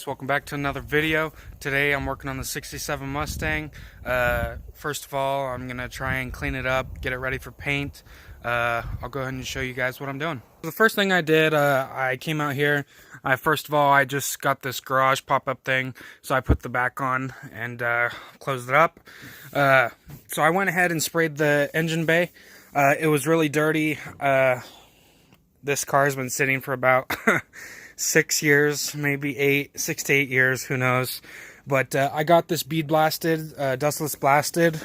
Welcome back to another video. Today I'm working on the 67 Mustang. First of all, I'm going to try and clean it up, get it ready for paint. I'll go ahead and show you guys what I'm doing. The first thing I did, I came out here. First of all, I just got this garage pop-up thing, so I put the back on and closed it up. So I went ahead and sprayed the engine bay. It was really dirty. This car's been sitting for about 6 years, maybe 6 to 8 years, who knows. But I got this bead blasted, dustless blasted,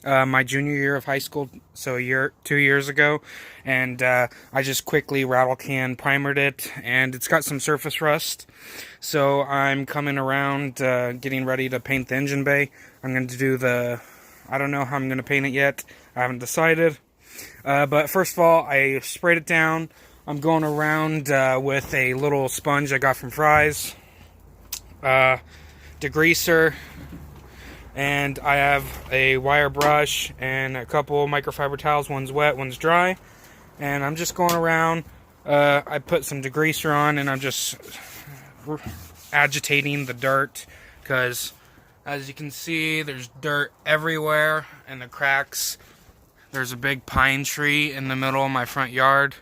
my junior year of high school, so 2 years ago. And I just quickly rattle can primered it, and it's got some surface rust. So I'm coming around, getting ready to paint the engine bay. I'm going to do I don't know how I'm going to paint it yet. I haven't decided. But first of all, I sprayed it down. I'm going around with a little sponge I got from Fry's, degreaser, and I have a wire brush and a couple microfiber towels. One's wet, one's dry, and I'm just going around. I put some degreaser on, and I'm just agitating the dirt, because as you can see, there's dirt everywhere in the cracks. There's a big pine tree in the middle of my front yard,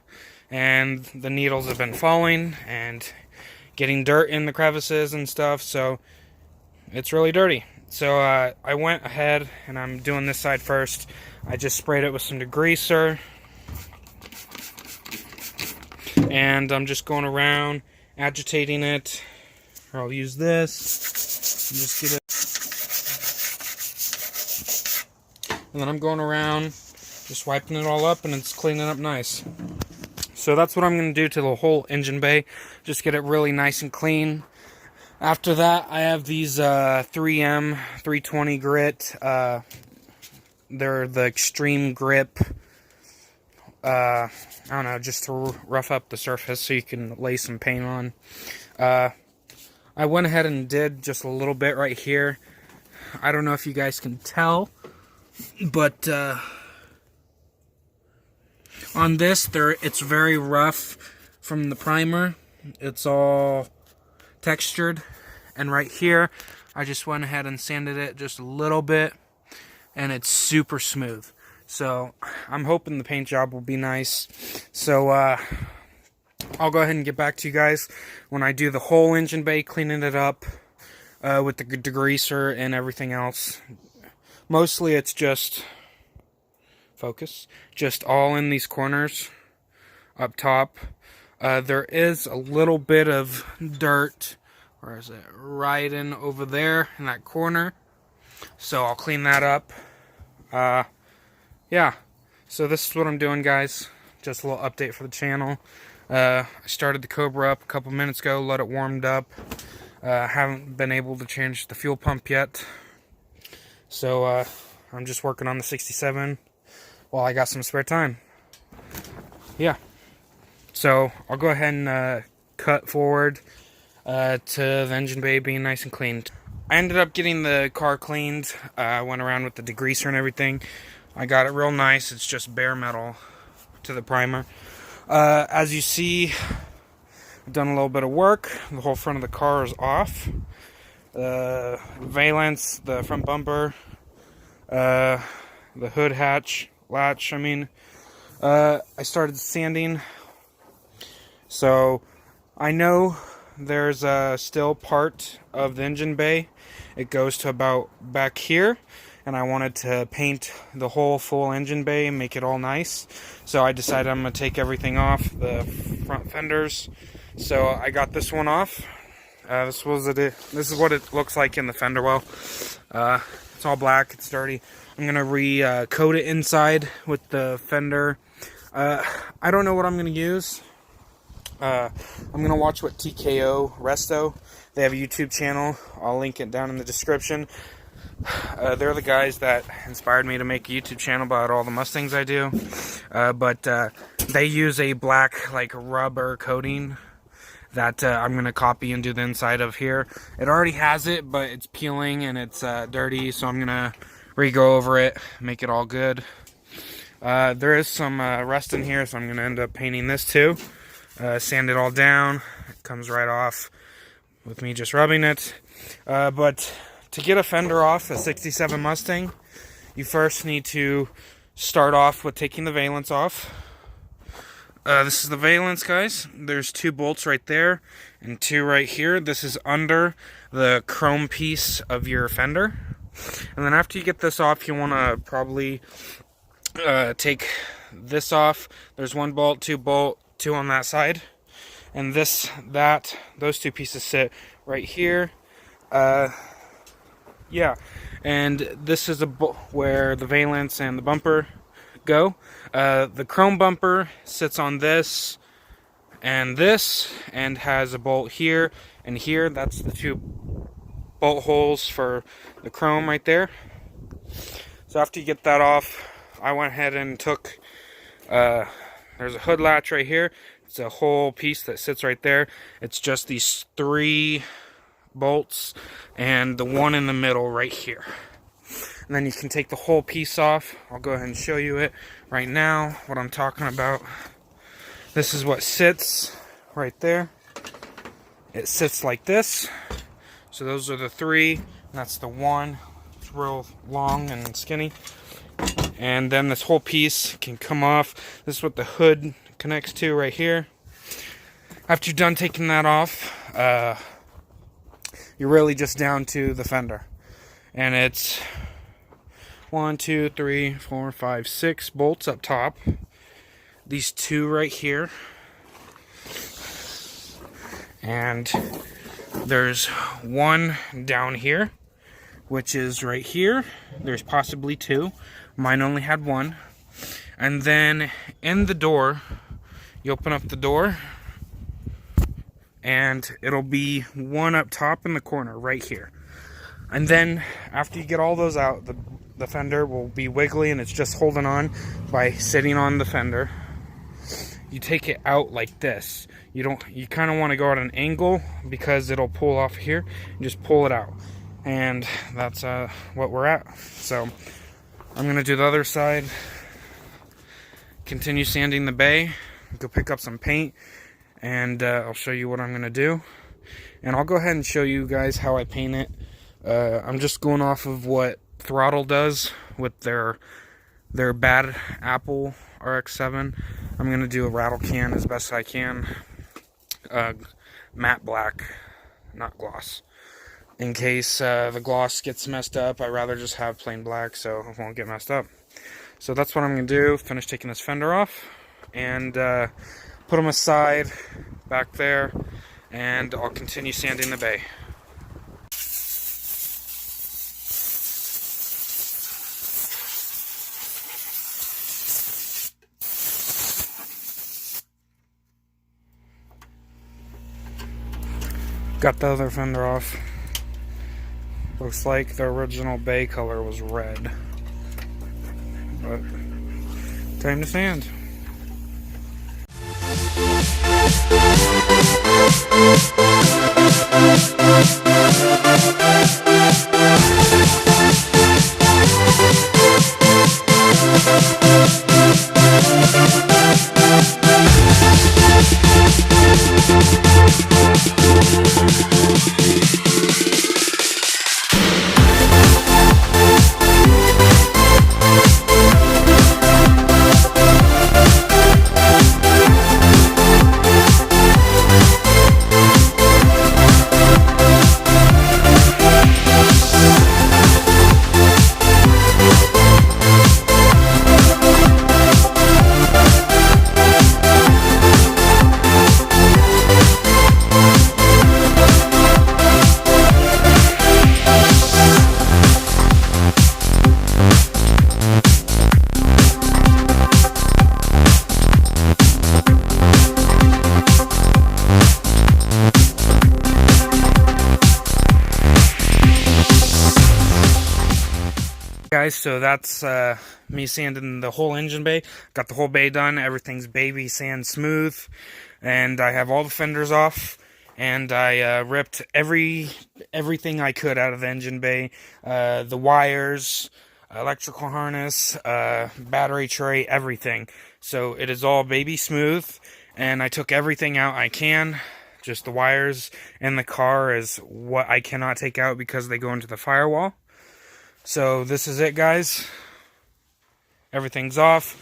and the needles have been falling and getting dirt in the crevices and stuff, so it's really dirty. So I went ahead, and I'm doing this side first. I just sprayed it with some degreaser, and I'm just going around agitating it. Or I'll use this and just get it, and then I'm going around just wiping it all up, and it's cleaning up nice. So that's what I'm going to do to the whole engine bay. Just get it really nice and clean. After that, I have these 3M 320 grit. They're the extreme grip. I don't know, just to rough up the surface so you can lay some paint on. I went ahead and did just a little bit right here. I don't know if you guys can tell, but on this, it's very rough from the primer. It's all textured. And right here, I just went ahead and sanded it just a little bit, and it's super smooth. So I'm hoping the paint job will be nice. So I'll go ahead and get back to you guys when I do the whole engine bay, cleaning it up with the degreaser and everything else. Mostly it's just just all in these corners up top. There is a little bit of dirt, where is it, right in over there in that corner, so I'll clean that up. Yeah, so this is what I'm doing, guys. Just a little update for the channel. I started the Cobra up a couple minutes ago, let it warmed up. Haven't been able to change the fuel pump yet, so I'm just working on the 67 while I got some spare time. Yeah. So I'll go ahead and cut forward to the engine bay being nice and cleaned. I ended up getting the car cleaned. I went around with the degreaser and everything. I got it real nice. It's just bare metal to the primer. As you see, I've done a little bit of work. The whole front of the car is off. Valence, the front bumper, the hood latch, I mean. I started sanding, so I know there's still part of the engine bay. It goes to about back here, and I wanted to paint the whole full engine bay and make it all nice. So I decided I'm going to take everything off, the front fenders. So I got this one off. This is what it looks like in the fender well. It's all black, it's dirty. I'm going to re-coat it inside with the fender. I don't know what I'm going to use. I'm going to watch what TKO Resto. They have a YouTube channel. I'll link it down in the description. They're the guys that inspired me to make a YouTube channel about all the Mustangs I do. But they use a black, like, rubber coating that I'm going to copy and do the inside of here. It already has it, but it's peeling and it's dirty, so I'm going to re-go over it, make it all good. There is some rust in here, so I'm going to end up painting this too. Sand it all down. It comes right off. with me just rubbing it. But to get a fender off a 67 Mustang, you first need to start off with taking the valence off. This is the valence, guys. There's 2 bolts right there and 2 right here. This is under the chrome piece of your fender. And then after you get this off, you want to probably take this off. There's 1 bolt, 2 on that side. And those 2 pieces sit right here. Yeah, and this is where the valence and the bumper go. The chrome bumper sits on this and has a bolt here and here. That's the 2 bolt holes for the chrome right there. So after you get that off, I went ahead and took, there's a hood latch right here. It's a whole piece that sits right there. It's just these 3 bolts and the one in the middle right here. And then you can take the whole piece off. I'll go ahead and show you it right now, what I'm talking about. This is what sits right there. It sits like this. So those are the 3, and that's the 1. It's real long and skinny. And then this whole piece can come off. This is what the hood connects to right here. After you're done taking that off, you're really just down to the fender. And it's 1, 2, 3, 4, 5, 6 bolts up top. These 2 right here. And there's 1 down here, which is right here. There's possibly 2. Mine only had 1. And then in the door, you open up the door, and it'll be 1 up top in the corner right here. And then after you get all those out, the fender will be wiggly, and it's just holding on by sitting on the fender. You take it out like this. You kind of want to go at an angle because it'll pull off here, and just pull it out. And that's what we're at. So I'm going to do the other side, continue sanding the bay, go pick up some paint, and I'll show you what I'm going to do. And I'll go ahead and show you guys how I paint it. I'm just going off of what Throttle does with their Bad Apple RX-7. I'm going to do a rattle can as best I can. Matte black, not gloss. In case the gloss gets messed up, I'd rather just have plain black so it won't get messed up. So that's what I'm going to do. Finish taking this fender off and put them aside back there, and I'll continue sanding the bay. Got the other fender off. Looks like the original bay color was red. But time to sand. Guys, so that's me sanding the whole engine bay. Got the whole bay done. Everything's baby sand smooth, and I have all the fenders off, and I ripped everything I could out of the engine bay. The wires, electrical harness, battery tray, everything. So it is all baby smooth, and I took everything out I can. Just the wires and the car is what I cannot take out because they go into the firewall. So this is it, guys. Everything's off.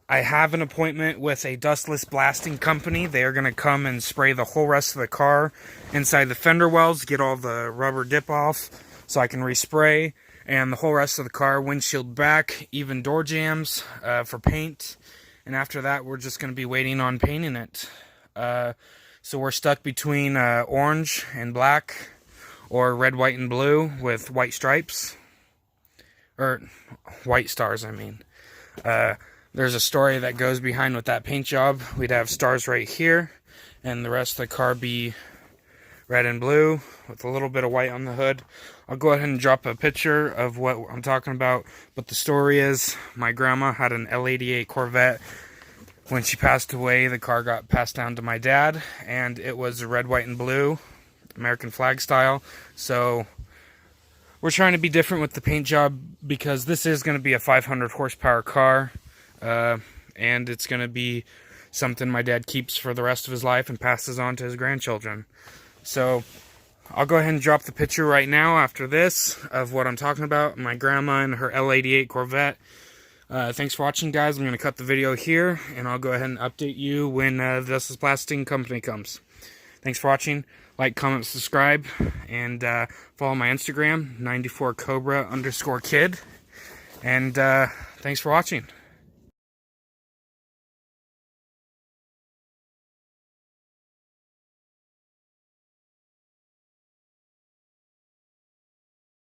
I have an appointment with a dustless blasting company. They are going to come and spray the whole rest of the car inside the fender wells, get all the rubber dip off so I can respray, and the whole rest of the car, windshield back, even door jambs for paint. And after that, we're just going to be waiting on painting it. So we're stuck between orange and black, or red, white, and blue with white stripes. Or white stars, I mean. There's a story that goes behind with that paint job. We'd have stars right here, and the rest of the car be red and blue with a little bit of white on the hood. I'll go ahead and drop a picture of what I'm talking about. But the story is, my grandma had an L88 Corvette. When she passed away, the car got passed down to my dad, and it was red, white, and blue, American flag style. So we're trying to be different with the paint job because this is going to be a 500 horsepower car, and it's going to be something my dad keeps for the rest of his life and passes on to his grandchildren. So I'll go ahead and drop the picture right now after this of what I'm talking about, my grandma and her L88 Corvette. Thanks for watching, guys. I'm going to cut the video here, and I'll go ahead and update you when the Dustless Blasting Company comes. Thanks for watching. Like, comment, subscribe, and follow my Instagram, 94cobra_kid. And thanks for watching.